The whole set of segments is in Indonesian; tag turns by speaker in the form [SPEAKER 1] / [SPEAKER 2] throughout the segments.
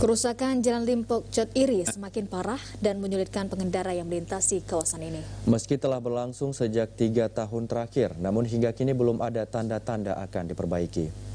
[SPEAKER 1] Kerusakan Jalan Limpok Cot Iri semakin parah dan menyulitkan pengendara yang melintasi kawasan ini.
[SPEAKER 2] Meski telah berlangsung sejak 3 tahun terakhir, namun hingga kini belum ada tanda-tanda akan diperbaiki.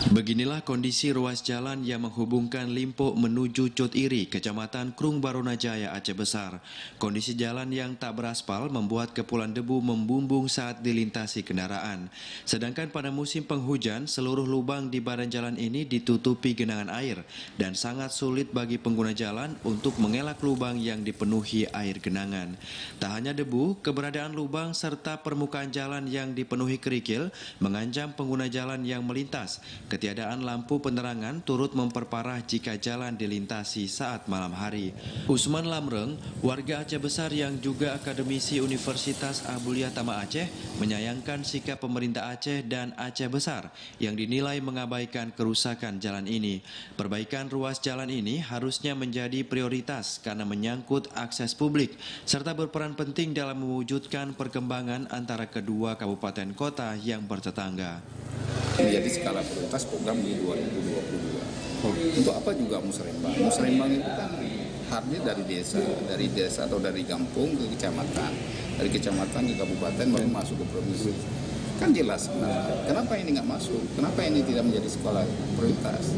[SPEAKER 3] Beginilah kondisi ruas jalan yang menghubungkan Limpok menuju Cot Iri, Kecamatan Krung Barunajaya, Aceh Besar. Kondisi jalan yang tak beraspal membuat kepulan debu membumbung saat dilintasi kendaraan. Sedangkan pada musim penghujan, seluruh lubang di badan jalan ini ditutupi genangan air dan sangat sulit bagi pengguna jalan untuk mengelak lubang yang dipenuhi air genangan. Tak hanya debu, keberadaan lubang serta permukaan jalan yang dipenuhi kerikil mengancam pengguna jalan yang melintas. Ketiadaan lampu penerangan turut memperparah jika jalan dilintasi saat malam hari. Usman Lamreng, warga Aceh Besar yang juga akademisi Universitas Abulia Tama Aceh, menyayangkan sikap pemerintah Aceh dan Aceh Besar yang dinilai mengabaikan kerusakan jalan ini. Perbaikan ruas jalan ini harusnya menjadi prioritas karena menyangkut akses publik serta berperan penting dalam mewujudkan perkembangan antara kedua kabupaten kota yang bertetangga.
[SPEAKER 4] Menjadi skala prioritas program di 2022. Untuk apa juga musrembang? Musrembang itu kan hardnya dari desa atau dari kampung ke kecamatan, dari kecamatan ke kabupaten baru masuk ke provinsi. Kan jelas kenapa ini nggak masuk? Kenapa ini tidak menjadi skala prioritas?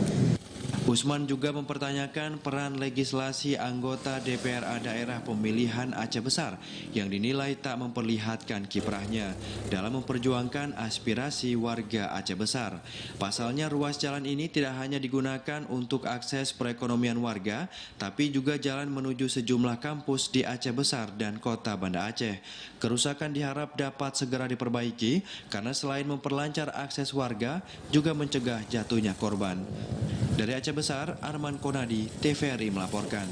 [SPEAKER 3] Usman juga mempertanyakan peran legislasi anggota DPRA daerah pemilihan Aceh Besar yang dinilai tak memperlihatkan kiprahnya dalam memperjuangkan aspirasi warga Aceh Besar. Pasalnya ruas jalan ini tidak hanya digunakan untuk akses perekonomian warga, tapi juga jalan menuju sejumlah kampus di Aceh Besar dan kota Banda Aceh. Kerusakan diharap dapat segera diperbaiki karena selain memperlancar akses warga, juga mencegah jatuhnya korban. Dari Aceh Besar, Arman Konadi, TVRI melaporkan.